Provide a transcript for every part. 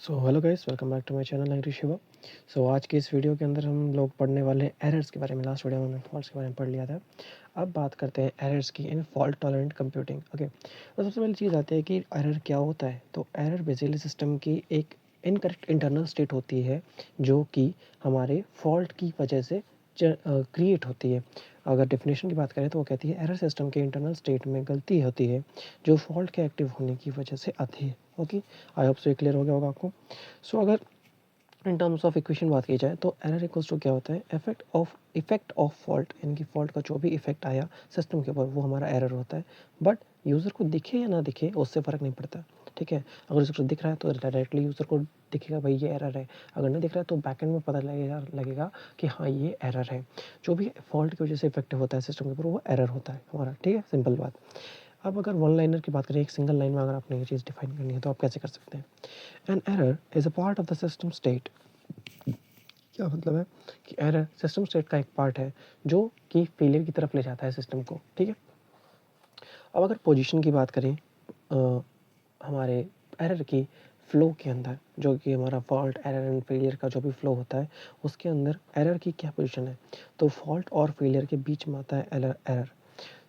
So hello guys, welcome back to my channel agri Shiva. So आज की इस video के अंदर हम लोग पढ़ने वाले हैं एरर्स के बारे में। लास्ट वीडियो में हमने फॉल्ट्स के बारे में पढ़ लिया था। अब बात करते हैं एरर्स की इन फॉल्ट टॉलरेंट कंप्यूटिंग। ओके, तो सबसे पहली चीज़ आती है कि एरर क्या होता है। तो एरर बेसिकली सिस्टम की एक इनकरेक्ट इंटरनल स्टेट होती है जो कि हमारे फॉल्ट की वजह से क्रिएट होती है। अगर डेफिनेशन की बात करें तो वो कहती है एरर सिस्टम के इंटरनल स्टेट में गलती होती है जो फॉल्ट के एक्टिव होने की वजह से आती है। ओके, आई होप सो ये क्लियर हो गया होगा आपको। सो अगर इन टर्म्स ऑफ इक्वेशन बात की जाए तो एरर इक्वल्स टू क्या होता है, इफेक्ट ऑफ फॉल्ट, यानी कि फॉल्ट का जो भी इफेक्ट आया सिस्टम के ऊपर वो हमारा एरर होता है। बट यूज़र को दिखे या ना दिखे उससे फ़र्क नहीं पड़ता। ठीक है, अगर यूज़र को दिख रहा है तो डायरेक्टली यूज़र को दिखेगा भाई ये एरर है। अगर नहीं दिख रहा है तो बैकएंड में पता लगेगा कि हाँ ये एरर है। जो भी फॉल्ट की वजह से इफेक्टिव होता है सिस्टम के ऊपर वो एरर होता है हमारा। ठीक है, सिंपल बात। अब अगर वन लाइनर की बात करें, एक सिंगल लाइन में अगर आपने ये चीज़ डिफाइन करनी है तो आप कैसे कर सकते हैं। An error is a part of the system state. क्या मतलब है कि एरर सिस्टम स्टेट का एक पार्ट है जो कि फेलियर की तरफ ले जाता है सिस्टम को। ठीक है, अब अगर पोजीशन की बात करें हमारे एरर की फ्लो के अंदर, जो कि हमारा फॉल्ट एरर एंड फेलियर का जो भी फ्लो होता है उसके अंदर एरर की क्या पोजीशन है, तो फॉल्ट और फेलियर के बीच में आता है एरर।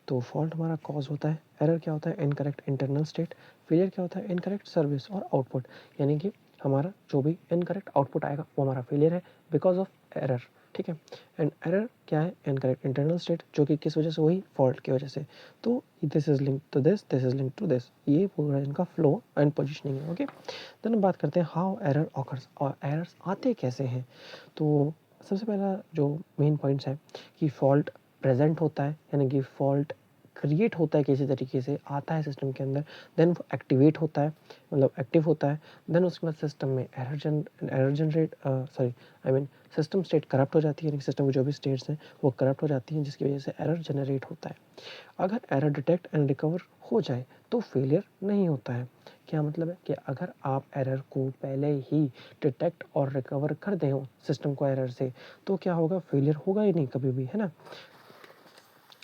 तो फॉल्ट हमारा कॉज होता है, एरर क्या होता है, इनकरेक्ट इंटरनल स्टेट, फेलियर क्या होता है, इनकरेक्ट सर्विस और आउटपुट। यानी कि हमारा जो भी इनकरेक्ट आउटपुट आएगा वो हमारा फेलियर है बिकॉज ऑफ एरर। ठीक है, एंड एरर क्या है, इनकरेक्ट इंटरनल स्टेट, जो कि किस वजह से हुई, फॉल्ट की वजह से। तो this is link to this is link to this, ये पूरा इनका फ्लो एंड पोजिशनिंग है। ओके, देन हम बात करते हैं हाउ एरर ऑकर्स, और एरर्स आते कैसे हैं। तो सबसे पहला जो मेन पॉइंट्स है कि फॉल्ट प्रेजेंट होता है, यानी कि फॉल्ट क्रिएट होता है किसी तरीके से, आता है सिस्टम के अंदर, देन वो एक्टिवेट होता है, मतलब एक्टिव होता है। देन उसके बाद सिस्टम में error generate sorry I mean system state corrupt हो जाती है, यानी सिस्टम की जो भी स्टेट्स हैं वो करप्ट हो जाती हैं, जिसकी वजह से एरर जनरेट होता है। अगर एरर डिटेक्ट एंड रिकवर हो जाए तो फेलियर नहीं होता है। क्या मतलब है कि अगर आप एरर को पहले ही डिटेक्ट और रिकवर कर दें सिस्टम को एरर से, तो क्या होगा, फेलियर होगा ही नहीं कभी भी, है ना।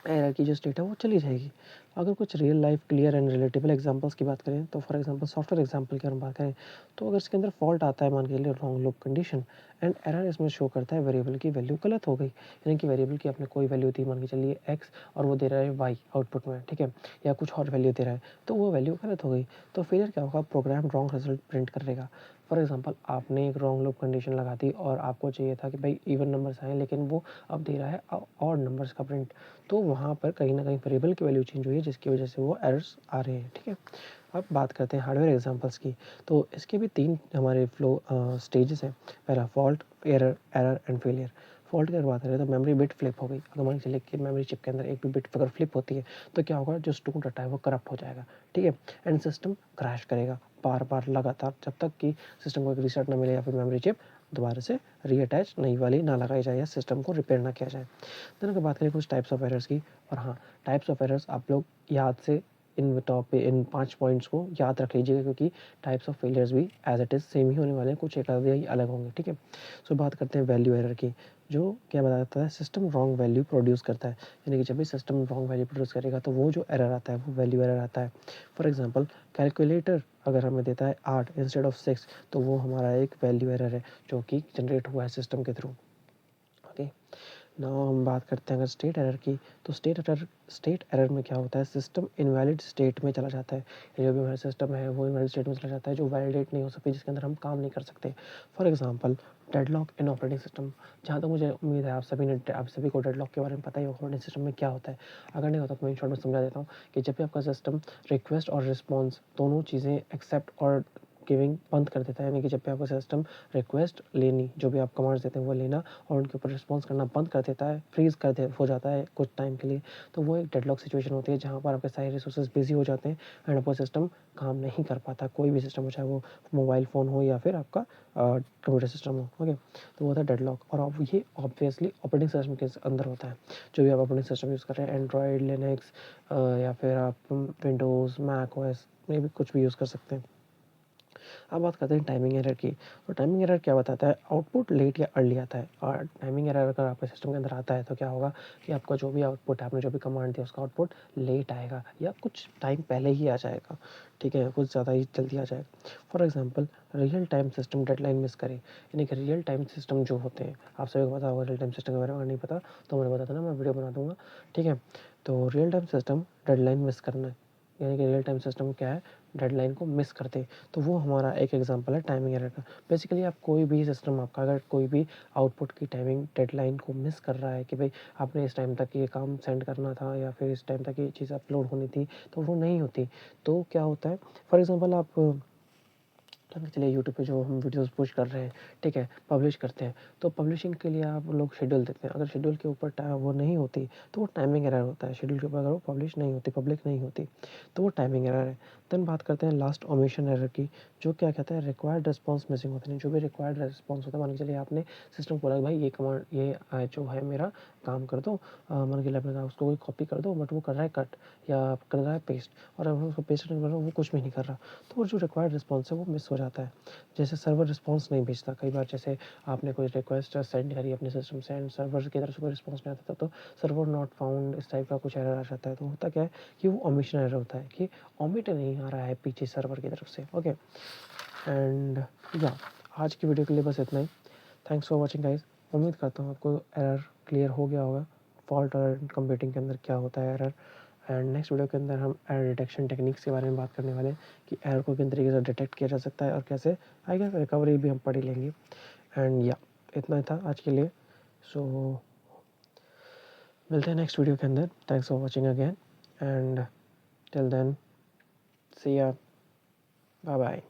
एरर की जो स्टेट है वो चली जाएगी। अगर कुछ real life clear and relatable examples की बात करें तो फॉर एग्जांपल सॉफ्टवेयर एग्जांपल की हम बात करें तो अगर इसके अंदर फॉल्ट आता है, मान के लिए wrong loop condition, and error इसमें शो करता है वेरिएबल की वैल्यू गलत हो गई, यानी कि वेरिएबल की आपने कोई वैल्यू दी, मान के चलिए एक्स, और वो दे रहा है वाई आउटपुट में, ठीक है, या कुछ और वैल्यू दे रहा है, तो वो वैल्यू गलत हो गई, तो फिर क्या होगा, प्रोग्राम रॉन्ग रिजल्ट प्रिंट करेगा। फॉर एग्जांपल आपने एक रॉन्ग लूप कंडीशन लगा दी और आपको चाहिए था कि भाई इवन नंबर्स आए, लेकिन वो अब दे रहा है ऑड नंबर्स का प्रिंट, तो वहाँ पर कहीं ना कहीं वेरिएबल की वैल्यू चेंज हुई है, जिसकी वजह से वो एरर्स आ रहे हैं। ठीक है, अब बात करते हैं हार्डवेयर एग्जांपल्स की। तो इसके भी तीन हमारे फ्लो स्टेजेस हैं। पहला fault, error error and failure. Fault की अगर बात करें तो मेमोरी बिट फ्लिप हो गई, अगर मान के चलिए कि मेमोरी चिप के अंदर एक भी बिट अगर फ्लिप होती है तो क्या होगा, जो स्टोर डाटा है वो करप्ट हो जाएगा। ठीक है, एंड सिस्टम क्रैश करेगा बार बार लगातार, जब तक कि सिस्टम को एक रीसेट ना मिले या फिर मेमोरी चिप दोबारा से रीअटैच नई वाली ना लगाई जाए या सिस्टम को रिपेयर ना किया जाए। देन अगर बात करें कुछ टाइप्स ऑफ एरर्स की, और हाँ, टाइप्स ऑफ एरर्स आप लोग याद से इन 5 पॉइंट्स को याद रख लीजिएगा, क्योंकि टाइप्स ऑफ फेलियर्स भी एज इट इज़ सेम ही होने वाले हैं, कुछ एक आधे ही अलग होंगे। ठीक है, सो बात करते हैं वैल्यू एरर की, जो क्या बताता है, सिस्टम रॉन्ग वैल्यू प्रोड्यूस करता है, यानी कि जब भी सिस्टम रॉन्ग वैल्यू प्रोड्यूस करेगा तो वो जो एरर आता है वो वैल्यू एरर आता है। फॉर एग्जांपल कैलकुलेटर अगर हमें देता है 8 इंस्टेड ऑफ 6, तो वो हमारा एक वैल्यू एरर है जो कि जनरेट हुआ है सिस्टम के थ्रू। ओके, नाउ हम बात करते हैं अगर स्टेट एरर की, तो स्टेट एरर में क्या होता है, सिस्टम इनवैलिड स्टेट में चला जाता है, जो भी हमारा सिस्टम है वो इनवैलिड स्टेट में चला जाता है, जो वैलिडेट नहीं हो सकती, जिसके अंदर हम काम नहीं कर सकते। For example deadlock in operating system. जहाँ तक मुझे उम्मीद है आप सभी को डेडलॉक के बारे में पता ही होगा, ऑपरेटिंग सिस्टम में क्या होता है। अगर नहीं होता तो मैं इन शॉर्ट में समझा देता हूँ कि जब भी आपका सिस्टम रिक्वेस्ट और रिस्पॉन्स दोनों चीज़ें एक्सेप्ट और गिविंग बंद कर देता है, यानी कि जब भी आपका सिस्टम रिक्वेस्ट लेनी, जो भी आप कमांड्स देते हैं वो लेना और उनके ऊपर रिस्पॉन्स करना बंद कर देता है, फ्रीज हो जाता है कुछ टाइम के लिए, तो वो एक डेडलॉक सिचुएशन होती है जहाँ पर आपके सारे रिसोर्सेज बिजी हो जाते हैं एंड आपका सिस्टम काम नहीं कर पाता, कोई भी सिस्टम हो, चाहे वो मोबाइल फ़ोन हो या फिर आपका कंप्यूटर सिस्टम हो। ओके, तो वो होता है डेडलॉक, और अब ये ऑब्वियसली ऑपरेटिंग सिस्टम के अंदर होता है। जो भी आप ऑपरेटिंग सिस्टम यूज़ कर रहे हैं, एंड्रॉयड, लिनक्स या फिर आप विंडोज़, मैक ओएस में भी कुछ भी यूज़ कर सकते हैं। अब बात करते हैं टाइमिंग एरर की। तो टाइमिंग एरर क्या बताता है, आउटपुट लेट या अर्ली आता है। और टाइमिंग एरर अगर आपके सिस्टम के अंदर आता है तो क्या होगा कि आपका जो भी आउटपुट है, आपने जो भी कमांड दिया उसका आउटपुट लेट आएगा या कुछ टाइम पहले ही आ जाएगा, ठीक है, कुछ ज़्यादा ही जल्दी आ जाएगा। For example real time system deadline miss करे, यानी कि रियल टाइम सिस्टम जो होते हैं, आप सभी को पता होगा रियल टाइम सिस्टम के बारे में, अगर नहीं पता तो मैंने बता देना, मैं वीडियो बना दूंगा, ठीक है। तो real time system deadline miss करना है, यानी कि रियल टाइम सिस्टम क्या है, डेडलाइन को मिस करते हैं। तो वो हमारा एक एग्जांपल है टाइमिंग एरर का। बेसिकली आप कोई भी सिस्टम आपका अगर कोई भी आउटपुट की टाइमिंग डेडलाइन को मिस कर रहा है कि भाई आपने इस टाइम तक ये काम सेंड करना था या फिर इस टाइम तक ये चीज़ अपलोड होनी थी, तो वो नहीं होती, तो क्या होता है, फॉर एग्जांपल आप मान के चलिए यूट्यूब पे जो हम वीडियोस पुश कर रहे हैं, ठीक है, पब्लिश करते हैं, तो पब्लिशिंग के लिए आप लोग शेड्यूल देते हैं। अगर शेड्यूल के ऊपर वो नहीं होती तो वो टाइमिंग एरर होता है। शेड्यूल के ऊपर अगर वो पब्लिश नहीं होती, पब्लिक नहीं होती, तो वो टाइमिंग एरर है। देन बात करते हैं लास्ट ओमिशन एरर की, जो क्या कहता है, रिक्वायर्ड रिस्पॉन्स मिसिंग होते हैं। जो भी रिक्वायर्ड रिस्पॉन्स होता है, मान के चलिए आपने सिस्टम को बोला भाई ये कमांड, ये जो है मेरा काम कर दो, मान के लिए आपने कहा उसको कोई कॉपी कर दो, बट वो कर रहा है कट या कर रहा है पेस्ट, और अगर उसको पेस्ट नहीं कर रहा वो कुछ भी नहीं कर रहा, तो वो जो रिक्वायर्ड रिस्पॉन्स है वो मिस हो जाता है। जैसे सर्वर रिस्पॉन्स नहीं भेजता, कई बार जैसे आपने कोई रिक्वेस्ट सेंड करी अपने सिस्टम से एंड सर्वर की तरफ से कोई रिस्पॉन्स नहीं आता था, तो सर्वर नॉट फाउंड इस टाइप का कुछ एरर आ जाता है। तो होता क्या है कि वो ओमिशन एरर होता है कि ओमिट नहीं आ रहा है पीछे सर्वर की तरफ से। ओके, एंड या आज की वीडियो के लिए बस इतना ही। Thanks for watching guys. उम्मीद करता हूँ आपको एरर क्लियर हो गया होगा, फॉल्ट और कंप्यूटिंग के अंदर क्या होता है एरर। एंड नेक्स्ट वीडियो के अंदर हम एरर डिटेक्शन टेक्निक्स के बारे में बात करने वाले हैं कि एरर को किन तरीके से डिटेक्ट किया जा सकता है और कैसे आई गेस रिकवरी भी हम पढ़ ही लेंगे। एंड या इतना ही था आज के लिए। सो मिलते हैं नेक्स्ट वीडियो के अंदर। Thanks for watching again and till then see ya, bye bye.